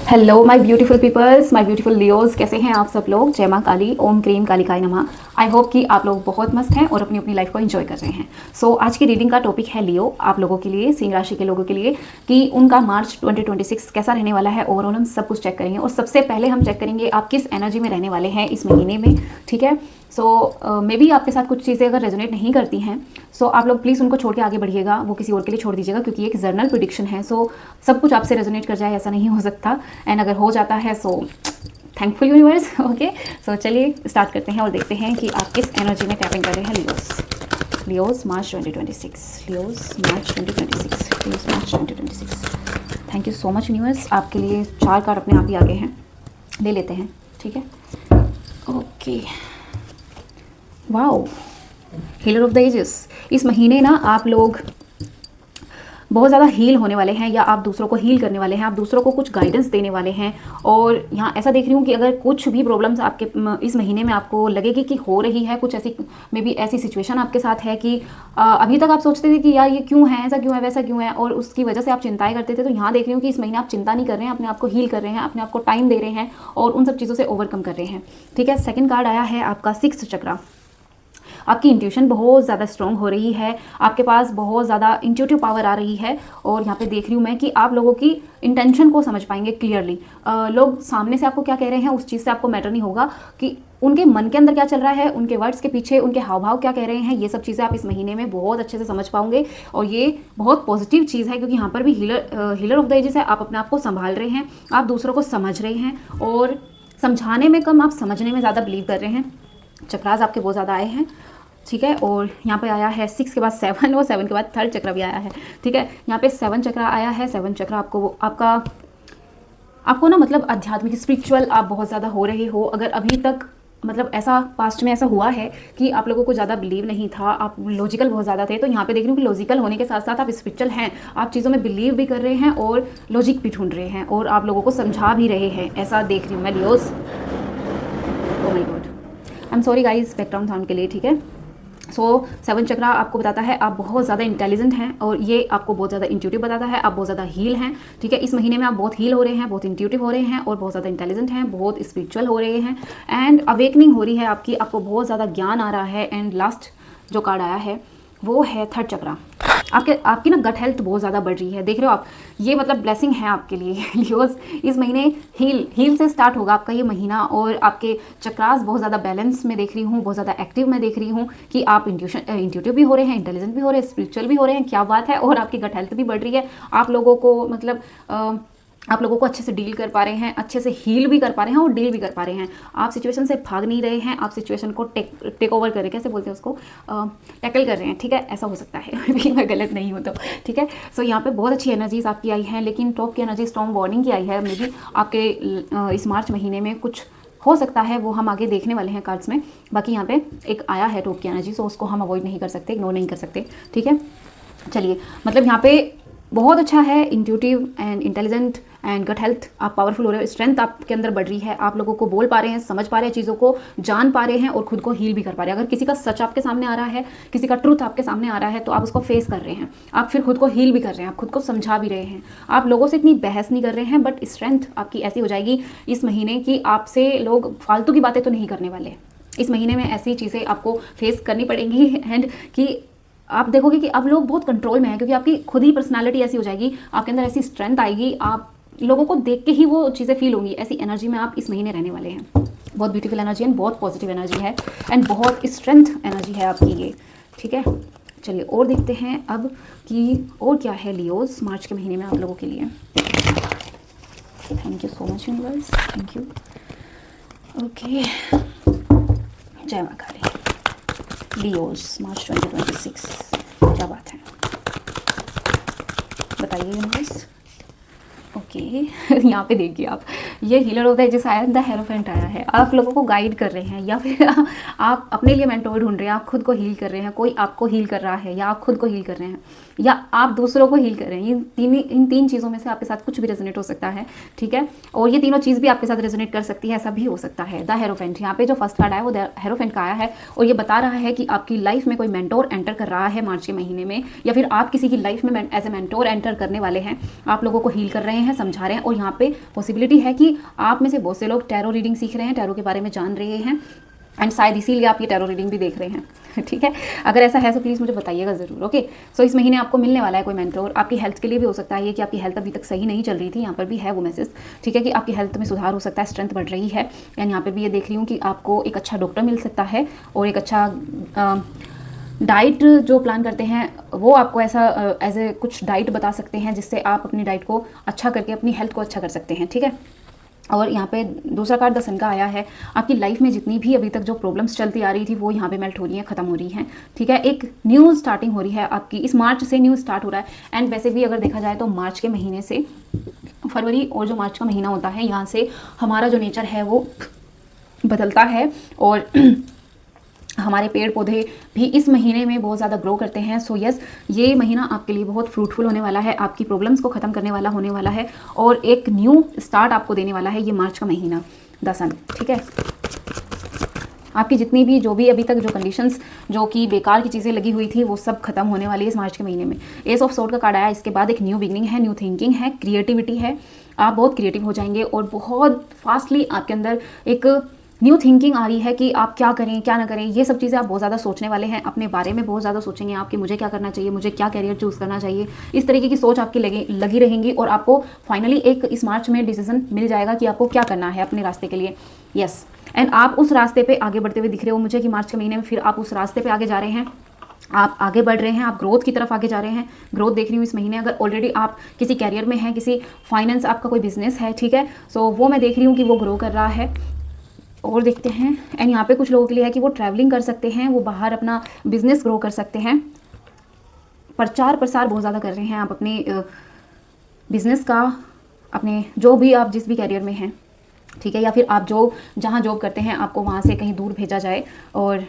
Hello my beautiful peoples, my beautiful Leos, कैसे हैं आप सब लोग। जय माँ काली, ओम क्रीम कालिकाय नमः। आई होप कि आप लोग बहुत मस्त हैं और अपनी अपनी लाइफ को एंजॉय कर रहे हैं। आज की रीडिंग का टॉपिक है लियो, आप लोगों के लिए, सिंह राशि के लोगों के लिए, कि उनका मार्च 2026 कैसा रहने वाला है। ओवरऑल हम सब कुछ चेक करेंगे और सबसे पहले हम चेक करेंगे आप किस एनर्जी में रहने वाले हैं इस महीने में। ठीक है, मे बी आपके साथ कुछ चीज़ें अगर रेजोनेट नहीं करती हैं, आप लोग प्लीज़ उनको छोड़ के आगे बढ़िएगा, वो किसी और के लिए छोड़ दीजिएगा, क्योंकि एक जर्नल प्रिडिक्शन है। सब कुछ आपसे रेजोनेट कर जाए ऐसा नहीं हो सकता, एंड अगर हो जाता है थैंकफुल यूनिवर्स। ओके, चलिए स्टार्ट करते हैं और देखते हैं कि आप किस एनर्जी में टैपिंग कर रहे हैं। Leos March 2026, Leos March 2026, Leos March 2026। Thank you so much universe, आपके लिए 4 कार्ड अपने आप ही आगे हैं, ले लेते हैं। ठीक है, okay, wow, healer of the ages. इस महीने ना आप लोग बहुत ज़्यादा हील होने वाले हैं, या आप दूसरों को हील करने वाले हैं, आप दूसरों को कुछ गाइडेंस देने वाले हैं। और यहाँ ऐसा देख रही हूँ कि अगर कुछ भी प्रॉब्लम्स आपके इस महीने में आपको लगेगी कि हो रही है, कुछ ऐसी मे बी ऐसी सिचुएशन आपके साथ है कि अभी तक आप सोचते थे कि यार ये क्यों है, ऐसा क्यों है, वैसा क्यों है, और उसकी वजह से आप चिंताएं करते थे। तो यहाँ देख रही हूँ कि इस महीने आप चिंता नहीं कर रहे हैं, अपने आप को हील कर रहे हैं, अपने आप को टाइम दे रहे हैं और उन सब चीज़ों से ओवरकम कर रहे हैं। ठीक है, सेकेंड कार्ड आया है आपका 6th चक्रा। आपकी इंट्यूशन बहुत ज़्यादा स्ट्रॉन्ग हो रही है, आपके पास बहुत ज़्यादा इंट्यूटिव पावर आ रही है। और यहाँ पे देख रही हूँ मैं कि आप लोगों की इंटेंशन को समझ पाएंगे क्लियरली। लोग सामने से आपको क्या कह रहे हैं उस चीज़ से आपको मैटर नहीं होगा कि उनके मन के अंदर क्या चल रहा है, उनके वर्ड्स के पीछे उनके हाव भाव क्या कह रहे हैं। ये सब चीज़ें आप इस महीने में बहुत अच्छे से समझ पाओगे और ये बहुत पॉजिटिव चीज़ है, क्योंकि यहाँ पर भी हीलर ऑफ द एजेस है। आप अपने आप को संभाल रहे हैं, आप दूसरों को समझ रहे हैं, और समझाने में कम आप समझने में ज़्यादा बिलीव कर रहे हैं। चक्रास आपके बहुत ज़्यादा आए हैं। ठीक है, और यहाँ पे आया है 6 के बाद 7 और 7 के बाद 3rd चक्र भी आया है। ठीक है, यहाँ पे 7 चक्र आया है। 7 चक्र आपको ना मतलब आध्यात्मिक स्पिरिचुअल आप बहुत ज़्यादा हो रहे हो। अगर अभी तक मतलब ऐसा पास्ट में ऐसा हुआ है कि आप लोगों को ज़्यादा बिलीव नहीं था, आप लॉजिकल बहुत ज़्यादा थे, तो यहाँ पे देख रही हूँ कि लॉजिकल होने के साथ साथ आप स्पिरिचुअल हैं, आप चीज़ों में बिलीव भी कर रहे हैं और लॉजिक भी ढूंढ रहे हैं और आप लोगों को समझा भी रहे हैं, ऐसा देख रही हूँ मैं Leos. Oh my God, I am sorry guys background sound के लिए। ठीक है, 7 चक्रा आपको बताता है आप बहुत ज़्यादा इंटेलिजेंट हैं, और ये आपको बहुत ज़्यादा इंट्यूटिव बताता है, आप बहुत ज़्यादा हील हैं। ठीक है, इस महीने में आप बहुत हील हो रहे हैं, बहुत इंट्यूटिव हो रहे हैं, और बहुत ज़्यादा इंटेलिजेंट हैं, बहुत स्पिरिचुअल हो रहे हैं, एंड अवेकनिंग हो रही है आपकी, आपको बहुत ज़्यादा ज्ञान आ रहा है। एंड लास्ट जो कार्ड आया है वो है 3rd चक्रा। आपकी ना गट हेल्थ बहुत ज़्यादा बढ़ रही है, देख रहे हो आप, ये मतलब ब्लेसिंग है आपके लिए लियोस। इस महीने हील से स्टार्ट होगा आपका ये महीना, और आपके चक्रास बहुत ज़्यादा बैलेंस में देख रही हूँ, बहुत ज़्यादा एक्टिव में देख रही हूँ कि आप इंट्यूटिव भी हो रहे हैं, इंटेलिजेंट भी हो रहे हैं, स्पिरिचुअल भी हो रहे हैं, क्या बात है। और आपकी गट हेल्थ भी बढ़ रही है, आप लोगों को मतलब आप लोगों को अच्छे से डील कर पा रहे हैं, अच्छे से हील भी कर पा रहे हैं और डील भी कर पा रहे हैं। आप सिचुएशन से भाग नहीं रहे हैं, आप सिचुएशन को टेक ओवर कर रहे हैं, कैसे बोलते हैं उसको, टैकल कर रहे हैं। ठीक है, ऐसा हो सकता है भी मैं गलत नहीं हूँ तो। ठीक है, यहाँ पे बहुत अच्छी एनर्जीज आपकी आई हैं, लेकिन टॉप की एनर्जी स्ट्रॉन्ग वार्निंग की आई है। मे बी आपके इस मार्च महीने में कुछ हो सकता है, वो हम आगे देखने वाले हैं कार्ड्स में। बाकी यहाँ पे एक आया है टॉप की एनर्जी, सो उसको हम अवॉइड नहीं कर सकते, इग्नोर नहीं कर सकते। ठीक है, चलिए, मतलब यहाँ पे बहुत अच्छा है, intuitive and intelligent and gut health, आप पावरफुल हो रहे हो, स्ट्रेंथ आपके अंदर बढ़ रही है, आप लोगों को बोल पा रहे हैं, समझ पा रहे हैं, चीज़ों को जान पा रहे हैं और खुद को हील भी कर पा रहे हैं। अगर किसी का सच आपके सामने आ रहा है, किसी का ट्रूथ आपके सामने आ रहा है, तो आप उसको फेस कर रहे हैं, आप फिर खुद को हील भी कर रहे हैं, आप खुद को समझा भी रहे हैं, आप लोगों से इतनी बहस नहीं कर रहे हैं। बट स्ट्रेंथ आपकी ऐसी हो जाएगी इस महीने की, आपसे लोग फालतू की बातें तो नहीं करने वाले। इस महीने में ऐसी चीज़ें आपको फेस करनी पड़ेंगी, एंड कि आप देखोगे कि अब लोग बहुत कंट्रोल में हैं, क्योंकि आपकी खुद ही पर्सनालिटी ऐसी हो जाएगी, आपके अंदर ऐसी स्ट्रेंथ आएगी, आप लोगों को देख के ही वो चीज़ें फील होंगी। ऐसी एनर्जी में आप इस महीने रहने वाले हैं। बहुत ब्यूटीफुल एनर्जी एंड बहुत पॉजिटिव एनर्जी है, एंड बहुत स्ट्रेंथ एनर्जी है आपकी ये। ठीक है, चलिए और देखते हैं अब कि और क्या है लियोस मार्च के महीने में आप लोगों के लिए। Thank you so much universe, thank you. Okay, जय माँ काली। लियोस मार्च 2026, क्या बात है, बताइए यूनिवर्स। ओके यहाँ पे देखिए आप, ये हीलर ऑफ द एजेस आया, द हेरोफेंट आया है। आप लोगों को गाइड कर रहे हैं, या फिर आप अपने लिए मेंटोर ढूंढ रहे हैं, आप खुद को हील कर रहे हैं, कोई आपको हील कर रहा है या आप खुद को हील कर रहे हैं। या आप दूसरों को हील कर रहे हैं। इन तीन चीज़ों में से आपके साथ कुछ भी रेजोनेट हो सकता है, ठीक है। और ये तीनों चीज़ भी आपके साथ रेजोनेट कर सकती है, ऐसा भी हो सकता है। द हेरोफेंट, यहाँ पे जो फर्स्ट कार्ड आया वो द हेरोफेंट का आया है और ये बता रहा है कि आपकी लाइफ में कोई मेंटोर एंटर कर रहा है मार्च के महीने में, या फिर आप किसी की लाइफ में एज ए मेंटोर एंटर करने वाले हैं। आप लोगों को हील कर रहे हैं, समझा रहे हैं। और यहाँ पे पॉसिबिलिटी है कि आप में से बहुत से लोग टैरो रीडिंग सीख रहे हैं, टैरो के बारे में जान रहे हैं, एंड शायद इसीलिए आप ये टैरो रीडिंग भी देख रहे हैं, ठीक है। अगर ऐसा है तो प्लीज़ मुझे बताइएगा ज़रूर, ओके। सो इस महीने आपको मिलने वाला है कोई मेंटोर। आपकी हेल्थ के लिए भी हो सकता है ये कि आपकी हेल्थ अभी तक सही नहीं चल रही थी, यहाँ पर भी है वो मैसेज, ठीक है, कि आपकी हेल्थ में सुधार हो सकता है, स्ट्रेंथ बढ़ रही है। एंड यहाँ पर भी ये देख रही हूँ कि आपको एक अच्छा डॉक्टर मिल सकता है और एक अच्छा डाइट जो प्लान करते हैं वो आपको ऐसा एज ए कुछ डाइट बता सकते हैं जिससे आप अपनी डाइट को अच्छा करके अपनी हेल्थ को अच्छा कर सकते हैं, ठीक है। और यहाँ पे दूसरा कार्ड द सन का आया है। आपकी लाइफ में जितनी भी अभी तक जो प्रॉब्लम्स चलती आ रही थी वो यहाँ पे मेल्ट हो रही हैं, खत्म हो रही हैं, ठीक है। एक न्यू स्टार्टिंग हो रही है आपकी, इस मार्च से न्यू स्टार्ट हो रहा है। एंड वैसे भी अगर देखा जाए तो मार्च के महीने से फरवरी और जो मार्च का महीना होता है, यहाँ से हमारा जो नेचर है वो बदलता है और हमारे पेड़ पौधे भी इस महीने में बहुत ज़्यादा ग्रो करते हैं। सो यस, ये महीना आपके लिए बहुत फ्रूटफुल होने वाला है, आपकी प्रॉब्लम्स को ख़त्म करने वाला होने वाला है और एक न्यू स्टार्ट आपको देने वाला है ये मार्च का महीना, द सन, ठीक है। आपकी जितनी भी जो भी अभी तक जो कंडीशंस जो कि बेकार की चीज़ें लगी हुई थी वो सब खत्म होने वाली है इस मार्च के महीने में। एस ऑफ सोर्ड का कार्ड आया, इसके बाद एक न्यू बिगनिंग है, न्यू थिंकिंग है, क्रिएटिविटी है। आप बहुत क्रिएटिव हो जाएंगे और बहुत फास्टली आपके अंदर एक न्यू थिंकिंग आ रही है कि आप क्या करें क्या ना करें। ये सब चीज़ें आप बहुत ज़्यादा सोचने वाले हैं, अपने बारे में बहुत ज़्यादा सोचेंगे आप कि मुझे क्या करना चाहिए, मुझे क्या कैरियर चूज़ करना चाहिए। इस तरीके की सोच आपकी लगी रहेंगी और आपको फाइनली एक इस मार्च में डिसीजन मिल जाएगा कि आपको क्या करना है अपने रास्ते के लिए। यस, एंड आप उस रास्ते पे आगे बढ़ते हुए दिख रहे हो मुझे कि मार्च के महीने में फिर आप उस रास्ते पे आगे जा रहे हैं, आप आगे बढ़ रहे हैं, आप ग्रोथ की तरफ आगे जा रहे हैं। ग्रोथ देख रही हूँ इस महीने। अगर ऑलरेडी आप किसी कैरियर में हैं, किसी फाइनेंस आपका कोई बिजनेस है, ठीक है, सो वो मैं देख रही हूँ कि वो ग्रो कर रहा है। और देखते हैं, एंड यहाँ पे कुछ लोगों के लिए है कि वो ट्रैवलिंग कर सकते हैं, वो बाहर अपना बिजनेस ग्रो कर सकते हैं। प्रचार प्रसार बहुत ज़्यादा कर रहे हैं आप अपने बिजनेस का, अपने जो भी आप जिस भी कैरियर में हैं, ठीक है, या फिर आप जो जहाँ जॉब करते हैं आपको वहाँ से कहीं दूर भेजा जाए और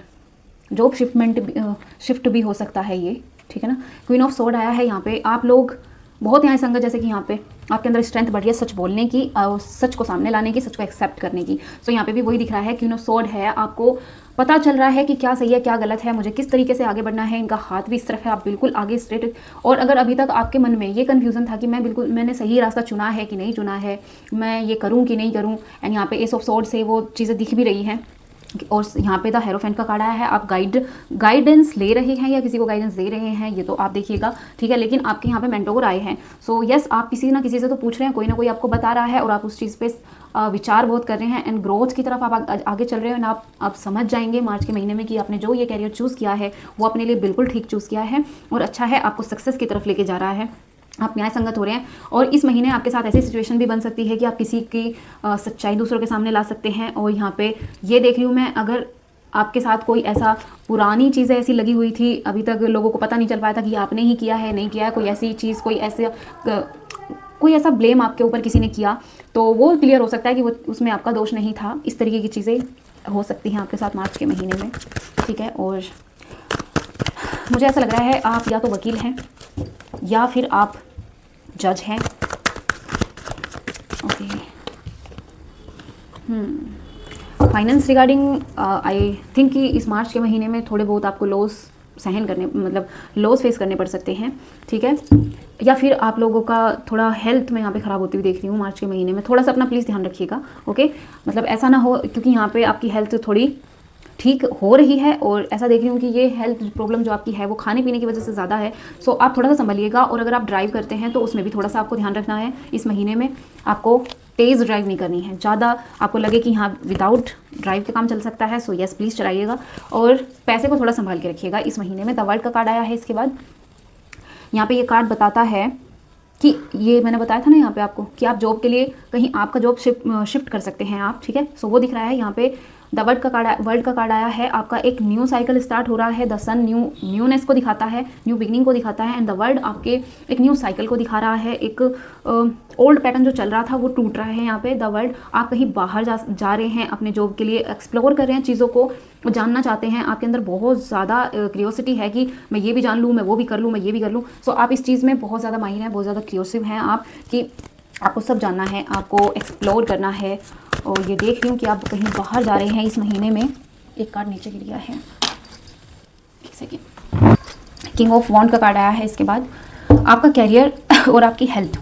जॉब शिफ्ट भी हो सकता है ये, ठीक है ना। क्वीन ऑफ सोर्ड आया है यहाँ पे। आप लोग बहुत यहाँ संगत, जैसे कि यहाँ पे आपके अंदर स्ट्रेंथ बढ़ रही है सच बोलने की, सच को सामने लाने की, सच को एक्सेप्ट करने की। सो यहाँ पे भी वही दिख रहा है, क्वीन ऑफ सोर्ड है, आपको पता चल रहा है कि क्या सही है क्या गलत है, मुझे किस तरीके से आगे बढ़ना है। इनका हाथ भी इस तरफ है, आप बिल्कुल आगे स्ट्रेट। और अगर अभी तक आपके मन में ये कन्फ्यूज़न था कि मैंने सही रास्ता चुना है कि नहीं चुना है, मैं ये करूँ कि नहीं करूँ, एंड यहाँ पे एस ऑफ सोर्ड से वो चीज़ें दिख भी रही हैं। और यहाँ पे द हेरोफेंट का कार्ड आया है। आप गाइडेंस ले रहे हैं या किसी को गाइडेंस दे रहे हैं ये तो आप देखिएगा, ठीक है, लेकिन आपके यहाँ पे मेंटोर आए हैं। सो यस, आप किसी ना किसी से तो पूछ रहे हैं, कोई ना कोई आपको बता रहा है और आप उस चीज़ पे विचार बहुत कर रहे हैं एंड ग्रोथ की तरफ आप आगे चल रहे हैं। एंड आप समझ जाएंगे मार्च के महीने में कि आपने जो ये कैरियर चूज़ किया है वो अपने लिए बिल्कुल ठीक चूज़ किया है और अच्छा है, आपको सक्सेस की तरफ लेके जा रहा है। आप न्याय संगत हो रहे हैं और इस महीने आपके साथ ऐसी सिचुएशन भी बन सकती है कि आप किसी की सच्चाई दूसरों के सामने ला सकते हैं। और यहाँ पे ये देख रही हूँ मैं, अगर आपके साथ कोई ऐसा पुरानी चीज़ें ऐसी लगी हुई थी, अभी तक लोगों को पता नहीं चल पाया था कि आपने ही किया है नहीं किया है, कोई ऐसी चीज़, कोई ऐसा ब्लेम आपके ऊपर किसी ने किया, तो वो क्लियर हो सकता है कि वो उसमें आपका दोष नहीं था। इस तरीके की चीज़ें हो सकती हैं आपके साथ मार्च के महीने में, ठीक है। और मुझे ऐसा लग रहा है आप या तो वकील हैं या फिर आप जज हैं, okay. Finance regarding I think कि इस मार्च के महीने में थोड़े बहुत आपको लॉस सहन करने, मतलब लॉस फेस करने पड़ सकते हैं, ठीक है। या फिर आप लोगों का थोड़ा हेल्थ में यहाँ पे ख़राब होती हुई देख रही हूँ मार्च के महीने में। थोड़ा सा अपना प्लीज़ ध्यान रखिएगा, ओके। मतलब ऐसा ना हो, क्योंकि यहाँ पे आपकी हेल्थ थोड़ी ठीक हो रही है और ऐसा देख रही हूँ कि ये हेल्थ प्रॉब्लम जो आपकी है वो खाने पीने की वजह से ज़्यादा है। सो आप थोड़ा सा संभलिएगा। और अगर आप ड्राइव करते हैं तो उसमें भी थोड़ा सा आपको ध्यान रखना है। इस महीने में आपको तेज़ ड्राइव नहीं करनी है, ज़्यादा आपको लगे कि हाँ विदाउट ड्राइव के काम चल सकता है, सो यस प्लीज़ चलाइएगा। और पैसे को थोड़ा संभाल के रखिएगा इस महीने में। द वर्ल्ड का कार्ड आया है। इसके बाद यहाँ पे ये कार्ड बताता है कि ये मैंने बताया था ना यहाँ पे आपको कि आप जॉब के लिए कहीं आपका जॉब शिफ्ट कर सकते हैं आप, ठीक है। सो वो दिख रहा है यहाँ पे वर्ल्ड का कार्ड आया है। आपका एक न्यू साइकिल स्टार्ट हो रहा है। द सन न्यूनेस को दिखाता है, न्यू बिगनिंग को दिखाता है। एंड द वर्ल्ड आपके एक न्यू साइकिल को दिखा रहा है। एक ओल्ड पैटर्न जो चल रहा था वो टूट रहा है यहाँ पे। द वर्ल्ड आप कहीं बाहर जा रहे हैं अपने जॉब के लिए, एक्सप्लोर कर रहे हैं, चीज़ों को जानना चाहते हैं। आपके अंदर बहुत ज़्यादा क्यूरियोसिटी है कि मैं ये भी जान लूँ, मैं वो भी कर लूँ, मैं ये भी कर लूँ। सो आप इस चीज़ में बहुत ज़्यादा माहिर हैं, बहुत ज़्यादा क्यूरियोसिव हैं आप, कि आपको सब जानना है, आपको एक्सप्लोर करना है। और ये देख रही हूँ कि आप कहीं बाहर जा रहे हैं इस महीने में। एक कार्ड नीचे गिर गया है, एक सेकेंड। किंग ऑफ वॉन्ड का कार्ड आया है। इसके बाद आपका कैरियर और आपकी हेल्थ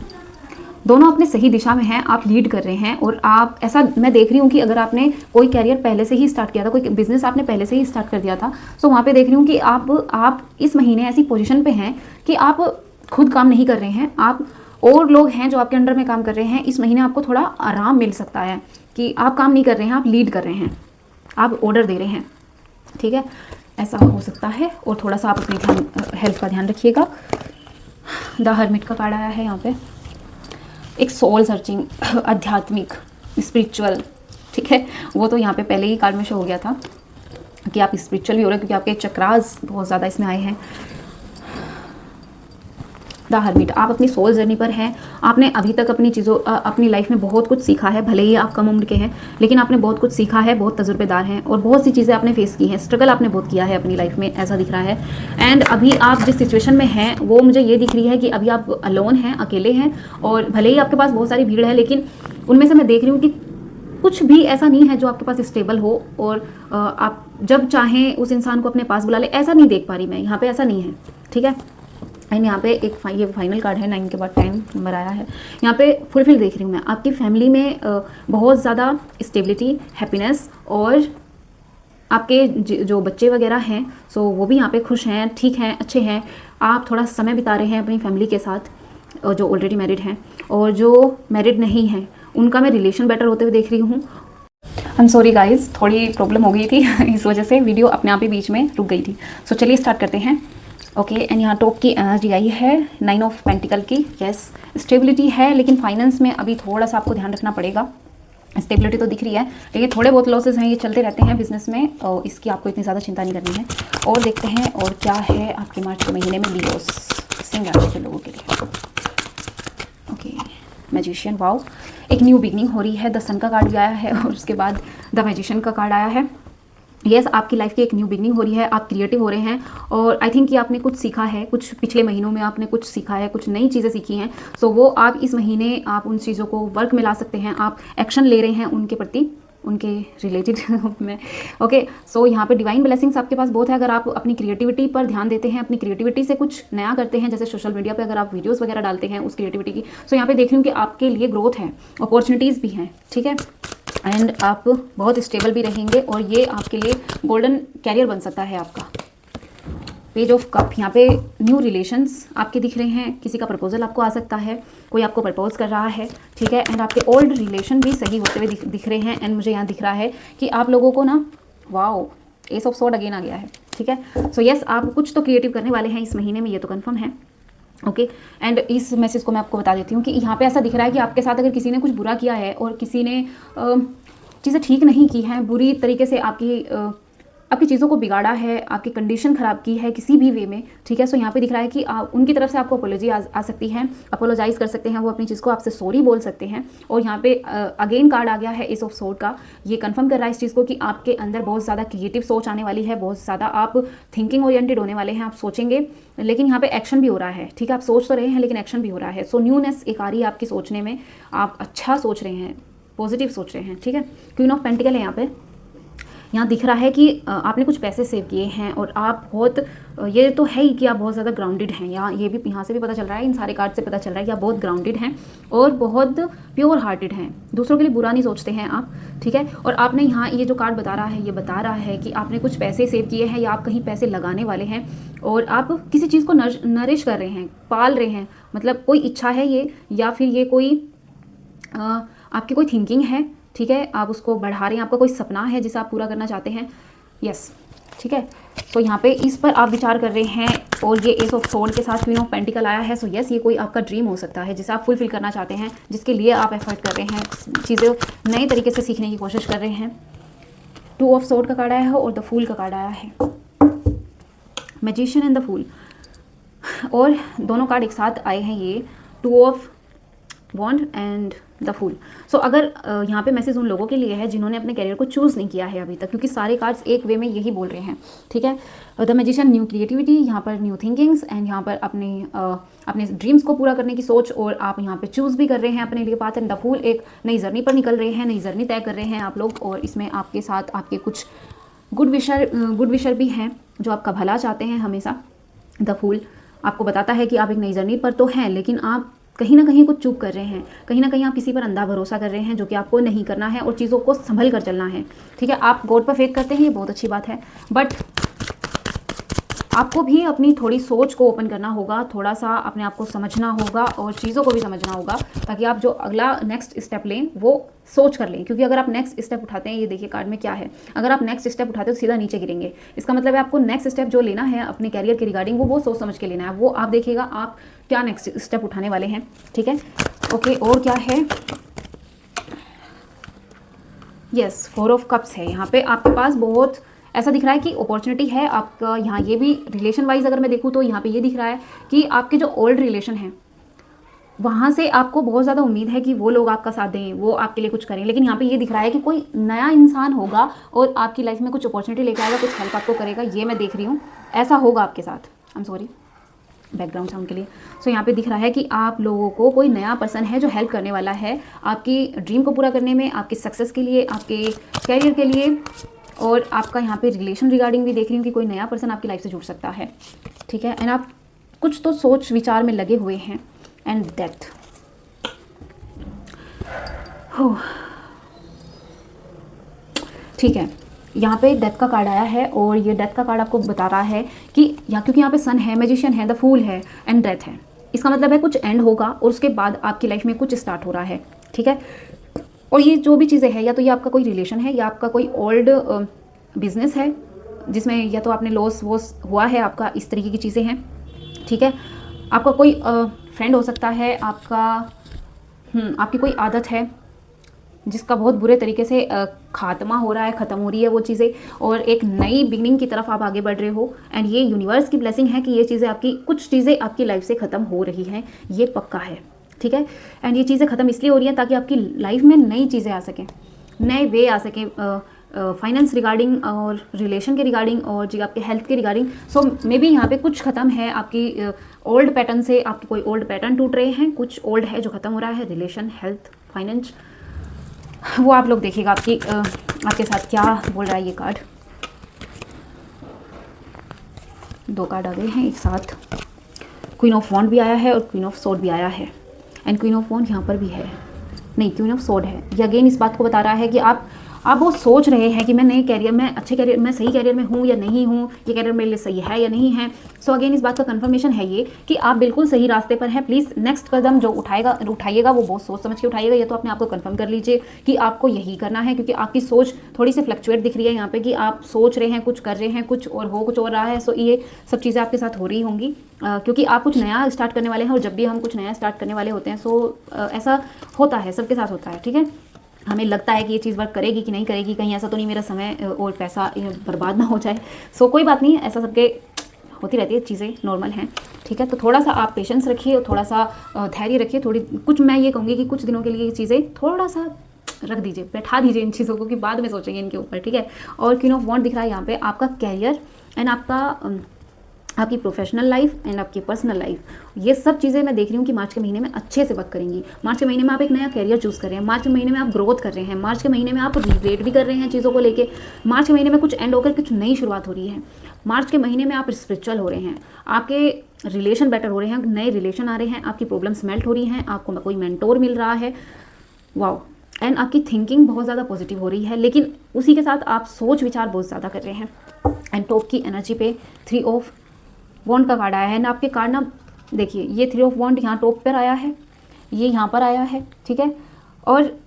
दोनों अपने सही दिशा में हैं, आप लीड कर रहे हैं। और आप ऐसा मैं देख रही हूँ कि अगर आपने कोई कैरियर पहले से ही स्टार्ट किया था, कोई बिजनेस आपने पहले से ही स्टार्ट कर दिया था, सो वहाँ पे देख रही हूँ कि आप इस महीने ऐसी पोजीशन पे हैं कि आप खुद काम नहीं कर रहे हैं, आप और लोग हैं जो आपके अंडर में काम कर रहे हैं। इस महीने आपको थोड़ा आराम मिल सकता है कि आप काम नहीं कर रहे हैं, आप लीड कर रहे हैं, आप ऑर्डर दे रहे हैं, ठीक है, ऐसा हो सकता है। और थोड़ा सा आप अपनी हेल्थ का ध्यान रखिएगा। द हर्मिट का कार्ड आया है यहाँ पे, एक सोल सर्चिंग, आध्यात्मिक, स्पिरिचुअल, ठीक है, वो तो यहाँ पे पहले ही कार्ड में शो हो गया था कि आप स्पिरिचुअल भी हो रहे हैं, क्योंकि आपके चक्रास बहुत ज़्यादा इसमें आए हैं। द हर्मिट, आप अपनी सोल जर्नी पर हैं। आपने अभी तक अपनी लाइफ में बहुत कुछ सीखा है, भले ही आप कम उम्र के हैं, लेकिन आपने बहुत कुछ सीखा है, बहुत तजुर्बेदार हैं और बहुत सी चीज़ें आपने फेस की हैं, स्ट्रगल आपने बहुत किया है अपनी लाइफ में, ऐसा दिख रहा है। एंड अभी आप जिस सिचुएशन में हैं वो मुझे ये दिख रही है कि अभी आप अलोन हैं, अकेले हैं, और भले ही आपके पास बहुत सारी भीड़ है, लेकिन उनमें से मैं देख रही हूँ कि कुछ भी ऐसा नहीं है जो आपके पास स्टेबल हो और आप जब चाहें उस इंसान को अपने पास बुला ले, ऐसा नहीं देख पा रही मैं यहाँ पे, ऐसा नहीं है, ठीक है। एंड यहाँ पे ये फाइनल कार्ड है, 9 के बाद 10 नंबर आया है। यहाँ पे फुलफिल देख रही हूँ मैं, आपकी फैमिली में बहुत ज़्यादा स्टेबिलिटी, हैप्पीनेस, और आपके जो बच्चे वगैरह हैं सो वो भी यहाँ पे खुश हैं, ठीक हैं, अच्छे हैं। आप थोड़ा समय बिता रहे हैं अपनी फैमिली के साथ, और जो ऑलरेडी मैरिड हैं, और जो मैरिड नहीं हैं उनका मैं रिलेशन बेटर होते हुए देख रही हूँ। आई एम सॉरी गाइज, थोड़ी प्रॉब्लम हो गई थी इस वजह से वीडियो अपने आप ही बीच में रुक गई थी। सो चलिए स्टार्ट करते हैं। ओके, एंड यहाँ टॉप की एनर्जी आई है, 9 ऑफ पेंटिकल की। यस, स्टेबिलिटी है, लेकिन फाइनेंस में अभी थोड़ा सा आपको ध्यान रखना पड़ेगा। स्टेबिलिटी तो दिख रही है, लेकिन थोड़े बहुत लॉसेस हैं, ये चलते रहते हैं बिजनेस में, और इसकी आपको इतनी ज़्यादा चिंता नहीं करनी है। और देखते हैं और क्या है आपके मार्च के महीने में लियोस, सिंह राशि के लोगों के लिए। ओके, मैजिशियन, वाओ, एक न्यू बिगनिंग हो रही है। द सन का कार्ड भी आया है और उसके बाद द मैजिशियन का कार्ड आया है। यस, आपकी लाइफ की एक न्यू बिगनिंग हो रही है, आप क्रिएटिव हो रहे हैं, और आई थिंक कि आपने कुछ सीखा है, कुछ पिछले महीनों में आपने कुछ सीखा है, कुछ नई चीज़ें सीखी हैं। सो वो आप इस महीने आप उन चीज़ों को वर्क में ला सकते हैं, आप एक्शन ले रहे हैं उनके प्रति, उनके रिलेटेड में। ओके, सो यहाँ पे डिवाइन ब्लेसिंग्स आपके पास बहुत है। अगर आप अपनी क्रिएटिविटी पर ध्यान देते हैं, अपनी क्रिएटिविटी से कुछ नया करते हैं, जैसे सोशल मीडिया पे अगर आप वीडियोस वगैरह डालते हैं उस क्रिएटिविटी की, सो यहाँ पे देख रही हूँ कि आपके लिए ग्रोथ है, अपॉर्चुनिटीज़ भी हैं, ठीक है। एंड आप बहुत स्टेबल भी रहेंगे, और ये आपके लिए गोल्डन कैरियर बन सकता है आपका। पेज ऑफ कप, यहाँ पे न्यू रिलेशंस आपके दिख रहे हैं, किसी का प्रपोजल आपको आ सकता है, कोई आपको प्रपोज कर रहा है, ठीक है। एंड आपके ओल्ड रिलेशन भी सही होते हुए दिख रहे हैं। एंड मुझे यहाँ दिख रहा है कि आप लोगों को ना, wow, ace of sword again आ गया है, ठीक है। सो यस, आप कुछ तो क्रिएटिव करने वाले हैं इस महीने में, ये तो कन्फर्म है। ओके, एंड इस मैसेज को मैं आपको बता देती हूँ कि यहाँ पे ऐसा दिख रहा है कि आपके साथ अगर किसी ने कुछ बुरा किया है और किसी ने चीज़ें ठीक नहीं की हैं, बुरी तरीके से आपकी चीज़ों को बिगाड़ा है, आपकी कंडीशन ख़राब की है किसी भी वे में, ठीक है। सो यहाँ पे दिख रहा है कि उनकी तरफ से आपको अपोलॉजी आ सकती है, अपोलोजाइज़ कर सकते हैं, वो अपनी चीज़ को आपसे सॉरी बोल सकते हैं। और यहाँ पे अगेन कार्ड आ गया है, एस ऑफ स्वॉर्ड का। ये कंफर्म कर रहा है इस चीज़ को कि आपके अंदर बहुत ज़्यादा क्रिएटिव सोच आने वाली है, बहुत ज़्यादा आप थिंकिंग ओरिएंटेड होने वाले हैं, आप सोचेंगे, लेकिन यहाँ पे एक्शन भी हो रहा है, ठीक है। आप सोच तो रहे हैं लेकिन एक्शन भी हो रहा है। सो न्यूनेस एक आ रही है आपकी सोचने में, आप अच्छा सोच रहे हैं, पॉजिटिव सोच रहे हैं, ठीक है। क्वीन ऑफ पेंटिकल है यहाँ दिख रहा है कि आपने कुछ पैसे सेव किए हैं, और आप बहुत, ये तो है ही कि आप बहुत ज़्यादा ग्राउंडेड हैं। यहाँ से भी पता चल रहा है, इन सारे कार्ड से पता चल रहा है कि आप बहुत ग्राउंडेड हैं और बहुत प्योर हार्टेड हैं, दूसरों के लिए बुरा नहीं सोचते हैं आप, ठीक है। और आपने यहाँ ये जो कार्ड बता रहा है, ये बता रहा है कि आपने कुछ पैसे सेव किए हैं, या आप कहीं पैसे लगाने वाले हैं, और आप किसी चीज़ को नरिश कर रहे हैं, पाल रहे हैं, मतलब कोई इच्छा है ये, या फिर ये कोई आपकी कोई थिंकिंग है, ठीक है, आप उसको बढ़ा रहे हैं, आपका कोई सपना है जिसे आप पूरा करना चाहते हैं। यस, ठीक है। तो यहाँ पे इस पर आप विचार कर रहे हैं, और ये एस ऑफ स्वॉर्ड के साथ क्वीन ऑफ पेंटिकल आया है। सो यस, ये कोई आपका ड्रीम हो सकता है जिसे आप फुलफिल करना चाहते हैं, जिसके लिए आप एफर्ट कर रहे हैं, चीज़ें नए तरीके से सीखने की कोशिश कर रहे हैं। टू ऑफ सोर्ड का कार्ड आया है और द फूल का कार्ड आया है, मैजिशियन एंड द फूल, और दोनों कार्ड एक साथ आए हैं, ये two of wand and the fool. So अगर यहाँ पे मैसेज उन लोगों के लिए है जिन्होंने अपने कैरियर को चूज़ नहीं किया है अभी तक, क्योंकि सारे कार्ड्स एक वे में यही बोल रहे हैं, ठीक है। द मैजिशियन न्यू क्रिएटिविटी, यहाँ पर न्यू थिंकिंग्स, एंड यहाँ पर अपने ड्रीम्स को पूरा करने की सोच, और आप यहाँ पे चूज़ भी कर रहे हैं अपने लिए पाथ। एंड द फूल, एक नई जर्नी पर निकल रहे हैं, नई जर्नी तय कर रहे हैं आप लोग, और इसमें आपके साथ आपके कुछ गुड विशर भी हैं जो आपका भला चाहते हैं हमेशा। द फूल आपको बताता है कि आप एक नई जर्नी पर तो हैं, लेकिन आप कहीं ना कहीं कुछ चूक कर रहे हैं, कहीं ना कहीं आप किसी पर अंधा भरोसा कर रहे हैं, जो कि आपको नहीं करना है, और चीज़ों को संभल कर चलना है, ठीक है। आप गॉड पर फेथ करते हैं, ये बहुत अच्छी बात है, बट आपको भी अपनी थोड़ी सोच को ओपन करना होगा, थोड़ा सा अपने आप को समझना होगा और चीज़ों को भी समझना होगा, ताकि आप जो अगला नेक्स्ट स्टेप लें वो सोच कर लें। क्योंकि अगर आप नेक्स्ट स्टेप उठाते हैं, ये देखिए कार्ड में क्या है, अगर आप नेक्स्ट स्टेप उठाते हो तो सीधा नीचे गिरेंगे। इसका मतलब है आपको नेक्स्ट स्टेप जो लेना है अपने कैरियर के रिगार्डिंग, वो सोच समझ के लेना है, वो आप देखिएगा आप क्या नेक्स्ट स्टेप उठाने वाले हैं, ठीक है। ओके, और क्या है, यस, 4 ऑफ कप्स है यहाँ पे। आपके पास बहुत ऐसा दिख रहा है कि अपॉर्चुनिटी है आपका यहाँ। ये भी रिलेशन वाइज अगर मैं देखूँ तो यहाँ पे ये दिख रहा है कि आपके जो ओल्ड रिलेशन हैं वहाँ से आपको बहुत ज़्यादा उम्मीद है कि वो लोग आपका साथ दें, वो आपके लिए कुछ करें, लेकिन यहाँ पे ये दिख रहा है कि कोई नया इंसान होगा और आपकी लाइफ में कुछ अपॉर्चुनिटी लेकर आएगा, कुछ हेल्प आपको करेगा, ये मैं देख रही हूँ, ऐसा होगा आपके साथ। I am sorry background sound के लिए। सो यहाँ पे दिख रहा है कि आप लोगों को कोई नया पर्सन है जो हेल्प करने वाला है आपकी ड्रीम को पूरा करने में, आपकी सक्सेस के लिए, आपके कैरियर के लिए, और आपका यहाँ पे रिलेशन रिगार्डिंग भी देख रही हूँ कि कोई नया पर्सन आपकी लाइफ से जुड़ सकता है, ठीक है। एंड आप कुछ तो सोच विचार में लगे हुए हैं। एंड डेथ, हो ठीक है, यहाँ पे डेथ का कार्ड आया है, और ये डेथ का कार्ड आपको बता रहा है कि क्योंकि यहाँ पे सन है, मैजिशियन है, द फूल है एंड डेथ है, इसका मतलब है कुछ एंड होगा और उसके बाद आपकी लाइफ में कुछ स्टार्ट हो रहा है, ठीक है। और ये जो भी चीज़ें हैं, या तो ये आपका कोई रिलेशन है, या आपका कोई ओल्ड बिजनेस है जिसमें या तो आपने लॉस वॉस हुआ है आपका, इस तरीके की चीज़ें हैं, ठीक है। आपका कोई फ्रेंड हो सकता है, आपकी कोई आदत है जिसका बहुत बुरे तरीके से खात्मा हो रहा है, ख़त्म हो रही है वो चीज़ें, और एक नई बिगनिंग की तरफ आप आगे बढ़ रहे हो। एंड ये यूनिवर्स की ब्लेसिंग है कि ये चीज़ें कुछ चीज़ें आपकी लाइफ से ख़त्म हो रही हैं, ये पक्का है, ठीक है। एंड ये चीज़ें ख़त्म इसलिए हो रही हैं ताकि आपकी लाइफ में नई चीज़ें आ सकें, नए वे आ सकें, फाइनेंस रिगार्डिंग और रिलेशन के रिगार्डिंग और जी आपके हेल्थ के रिगार्डिंग। सो मे बी यहाँ पे कुछ ख़त्म है आपकी ओल्ड पैटर्न से, आपके कोई ओल्ड पैटर्न टूट रहे हैं, कुछ ओल्ड है जो ख़त्म हो रहा है, रिलेशन, हेल्थ, फाइनेंस, वो आप लोग देखिएगा आपके साथ क्या बोल रहा है ये कार्ड। 2 कार्ड आ गए हैं एक साथ, क्वीन ऑफ वॉन्ड भी आया है और क्वीन ऑफ सोर्ड भी आया है, एंड क्वीन ऑफ वॉन्ड यहाँ पर भी है, नहीं क्वीन ऑफ सोर्ड है। ये अगेन इस बात को बता रहा है कि आप वो सोच रहे हैं कि मैं नए कैरियर में, अच्छे कैरियर में, सही कैरियर में हूँ या नहीं हूँ, ये कैरियर मेरे लिए सही है या नहीं है। सो अगेन इस बात का कंफर्मेशन है ये कि आप बिल्कुल सही रास्ते पर हैं। प्लीज़ नेक्स्ट कदम जो उठाइएगा वो बहुत सोच समझ के उठाइएगा। ये तो अपने आप को कंफर्म कर लीजिए कि आपको यही करना है, क्योंकि आपकी सोच थोड़ी सी फ्लक्चुएट दिख रही है यहाँ पे कि आप सोच रहे हैं, कुछ कर रहे हैं, कुछ और हो कुछ और रहा है। सो ये सब चीज़ें आपके साथ हो रही होंगी क्योंकि आप कुछ नया स्टार्ट करने वाले हैं, और जब भी हम कुछ नया स्टार्ट करने वाले होते हैं ऐसा होता है, सबके साथ होता है, ठीक है। हमें लगता है कि ये चीज़ वर्क करेगी कि नहीं करेगी, कहीं ऐसा तो नहीं मेरा समय और पैसा बर्बाद ना हो जाए। सो कोई बात नहीं, ऐसा सबके होती रहती है, चीज़ें नॉर्मल हैं, ठीक है। तो थोड़ा सा आप पेशेंस रखिए और थोड़ा सा धैर्य रखिए, कुछ मैं ये कहूँगी कि कुछ दिनों के लिए ये चीज़ें थोड़ा सा रख दीजिए, बैठा दीजिए इन चीज़ों को, कि बाद में सोचेंगे इनके ऊपर, ठीक है। और क्वीन ऑफ वॉन्ड दिख रहा है यहाँ पे, आपका कैरियर एंड आपकी प्रोफेशनल लाइफ एंड आपकी पर्सनल लाइफ, ये सब चीज़ें मैं देख रही हूँ कि मार्च के महीने में अच्छे से वर्क करेंगी। मार्च के महीने में आप एक नया कैरियर चूज़ कर रहे हैं, मार्च के महीने में आप ग्रोथ कर रहे हैं, मार्च के महीने में आप रिग्रेट भी कर रहे हैं चीज़ों को लेके, मार्च के महीने में कुछ एंड होकर कुछ नई शुरुआत हो रही है, मार्च के महीने में आप स्पिरिचुअल हो रहे हैं, आपके रिलेशन बेटर हो रहे हैं, नए रिलेशन आ रहे हैं, आपकी प्रॉब्लम्स मेल्ट हो रही हैं, आपको कोई मेंटोर मिल रहा है, वाओ। एंड आपकी थिंकिंग बहुत ज़्यादा पॉजिटिव हो रही है, लेकिन उसी के साथ आप सोच विचार बहुत ज़्यादा कर रहे हैं। एंड टॉप की एनर्जी पे 3 ऑफ वॉन्ड का कार्ड आया है ना, आपके कार्ड ना देखिए, ये 3 ऑफ वॉन्ड यहाँ टॉप पर आया है, ये यहाँ पर आया है, ठीक है। और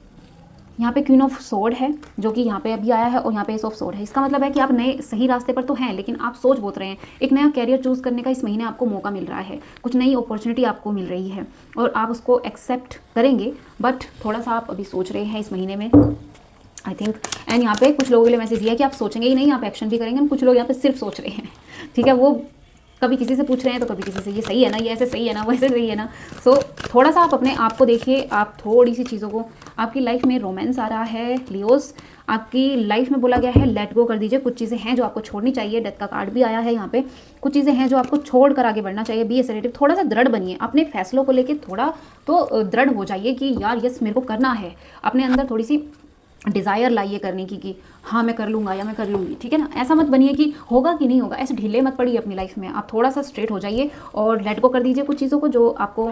यहाँ पे क्वीन ऑफ सोर्ड है जो कि यहाँ पे अभी आया है, और यहाँ पे एस ऑफ सोर्ड है। इसका मतलब है कि आप नए सही रास्ते पर तो हैं, लेकिन आप सोच बहुत रहे हैं। एक नया कैरियर चूज़ करने का इस महीने आपको मौका मिल रहा है, कुछ नई अपॉर्चुनिटी आपको मिल रही है और आप उसको एक्सेप्ट करेंगे, बट थोड़ा सा आप अभी सोच रहे हैं इस महीने में। I think. एंड यहाँ पे कुछ लोगों के लिए मैसेज दिया है कि आप सोचेंगे ही नहीं, आप एक्शन भी करेंगे। कुछ लोग यहाँ पे सिर्फ सोच रहे हैं, ठीक है, वो कभी किसी से पूछ रहे हैं तो कभी किसी से, ये सही है ना, ये ऐसे सही है ना, वैसे सही है ना। सो थोड़ा सा आप अपने आप को देखिए, आप थोड़ी सी चीज़ों को, आपकी लाइफ में रोमांस आ रहा है लियोस, आपकी लाइफ में बोला गया है लेट गो कर दीजिए। कुछ चीज़ें हैं जो आपको छोड़नी चाहिए, डेथ का कार्ड भी आया है यहाँ पे। कुछ चीज़ें हैं जो आपको छोड़ कर आगे बढ़ना चाहिए। बी असर्टिव, थोड़ा सा दृढ़ बनिए अपने फैसलों को लेके, थोड़ा तो दृढ़ हो जाइए कि यार यस मेरे को करना है। अपने अंदर थोड़ी सी डिज़ायर लाइए करने की कि हाँ मैं कर लूँगा या मैं कर लूँगी, ठीक है ना। ऐसा मत बनिए कि होगा कि नहीं होगा, ऐसे ढीले मत पड़िए अपनी लाइफ में। आप थोड़ा सा स्ट्रेट हो जाइए और लेट गो कर दीजिए कुछ चीज़ों को जो आपको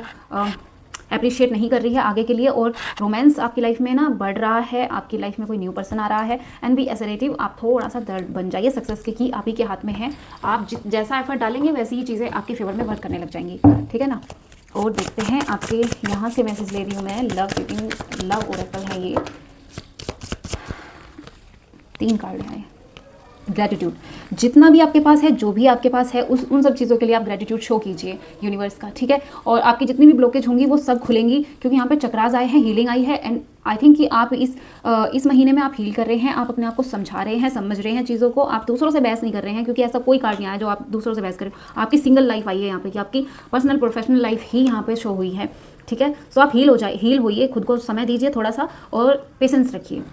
अप्रिशिएट नहीं कर रही है आगे के लिए। और रोमांस आपकी लाइफ में ना बढ़ रहा है, आपकी लाइफ में कोई न्यू पर्सन आ रहा है। एंड बी असर्टिव, आप थोड़ा सा दर्द बन जाइए। सक्सेस की आप ही के हाथ में है, आप जैसा एफर्ट डालेंगे वैसी ही चीज़ें आपके फेवर में वर्क करने लग जाएंगी, ठीक है ना। और देखते हैं आपके यहाँ से मैसेज ले रही हूँ मैं, लव रीडिंग, लव ओरेकल है ये, 3 कार्ड है। ग्रेटिट्यूड, जितना भी आपके पास है, जो भी आपके पास है, उन सब चीज़ों के लिए आप ग्रेटिट्यूड शो कीजिए यूनिवर्स का, ठीक है। और आपकी जितनी भी ब्लॉकेज होंगी वो सब खुलेंगी, क्योंकि यहाँ पे चक्रास आए हैं, हीलिंग आई है। एंड आई थिंक कि आप इस महीने में आप हील कर रहे हैं, आप अपने आप को समझा रहे हैं, समझ रहे हैं चीज़ों को। आप दूसरों से बहस नहीं कर रहे हैं, क्योंकि ऐसा कोई कार्ड नहीं आया जो आप दूसरों से बहस करें। आपकी सिंगल लाइफ आई है यहाँ पे, कि आपकी पर्सनल प्रोफेशनल लाइफ ही यहाँ पे शो हुई है, ठीक है। सो आप हील होइए, खुद को समय दीजिए थोड़ा सा, और पेशेंस रखिए।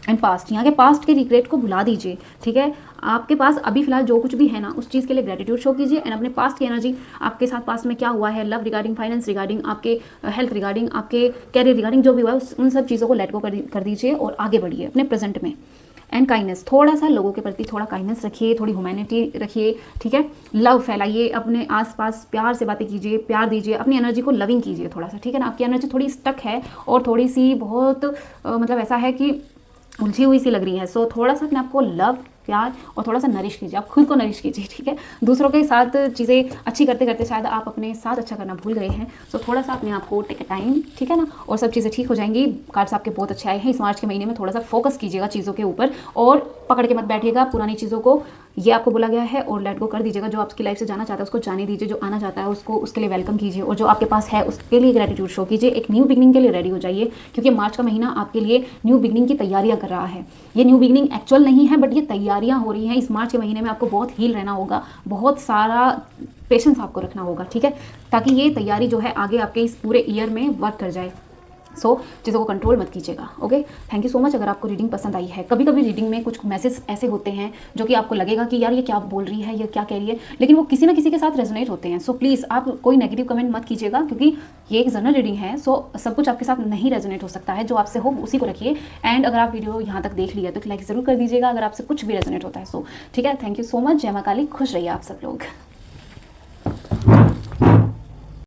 एंड पास्ट, यहाँ के पास्ट के रिग्रेट को भुला दीजिए, ठीक है। आपके पास अभी फिलहाल जो कुछ भी है ना, उस चीज़ के लिए ग्रेटिट्यूड शो कीजिए। एंड अपने पास्ट की एनर्जी, आपके साथ पास्ट में क्या हुआ है, लव रिगार्डिंग, फाइनेंस रिगार्डिंग, आपके हेल्थ रिगार्डिंग, आपके कैरियर रिगार्डिंग, जो भी हुआ है उन सब चीज़ों को लेट गो कर दीजिए और आगे बढ़िए अपने प्रेजेंट में। एंड काइंडनेस, थोड़ा सा लोगों के प्रति थोड़ा काइंडनेस रखिए, थोड़ी ह्यूमैनिटी रखिए, ठीक है। लव फैलाइए, अपने आसपास प्यार से बातें कीजिए, प्यार दीजिए, अपनी एनर्जी को लविंग कीजिए थोड़ा सा, ठीक है ना। आपकी एनर्जी थोड़ी स्टक है और थोड़ी सी बहुत मतलब ऐसा है कि उलझी हुई सी लग रही है। सो थोड़ा सा अपने आपको लव, प्यार और थोड़ा सा नरिश कीजिए, आप खुद को नरिश कीजिए, ठीक है। दूसरों के साथ चीज़ें अच्छी करते करते शायद आप अपने साथ अच्छा करना भूल गए हैं। सो थोड़ा सा अपने आप को टेक टाइम, ठीक है ना, और सब चीज़ें ठीक हो जाएंगी। कार्ड्स आपके बहुत अच्छे आए हैं। इस मार्च के महीने में थोड़ा सा फोकस कीजिएगा चीज़ों के ऊपर, और पकड़ के मत बैठिएगा पुरानी चीज़ों को, ये आपको बोला गया है। और लेट गो कर दीजिएगा, जो आपकी लाइफ से जाना चाहता है उसको जाने दीजिए, जो आना चाहता है उसको, उसके लिए वेलकम कीजिए, और जो आपके पास है उसके लिए ग्रेटिट्यूड शो कीजिए। एक न्यू बिगनिंग के लिए रेडी हो जाइए, क्योंकि मार्च का महीना आपके लिए न्यू बिगनिंग की तैयारियां कर रहा है। ये न्यू बिगनिंग एक्चुअल नहीं है, बट ये तैयारियां हो रही हैं। इस मार्च के महीने में आपको बहुत हील रहना होगा, बहुत सारा पेशेंस आपको रखना होगा, ठीक है, ताकि ये तैयारी जो है आगे आपके इस पूरे ईयर में वर्क कर जाए। सो चीज़ों को कंट्रोल मत कीजिएगा, okay. Thank you so much. अगर आपको रीडिंग पसंद आई है, कभी कभी रीडिंग में कुछ मैसेज ऐसे होते हैं जो कि आपको लगेगा कि यार ये क्या बोल रही है, ये क्या कह रही है, लेकिन वो किसी ना किसी के साथ रेजोनेट होते हैं। सो प्लीज़ आप कोई नेगेटिव कमेंट मत कीजिएगा, क्योंकि ये एक जनरल रीडिंग है। सो सब कुछ आपके साथ नहीं रेजोनेट हो सकता है, जो आपसे हो उसी को रखिए। एंड अगर आप वीडियो यहाँ तक देख लिया तो लाइक ज़रूर कर दीजिएगा अगर आपसे कुछ भी रेजोनेट होता है। सो ठीक है, थैंक यू सो मच। जय मां काली, खुश रहिए आप सब लोग।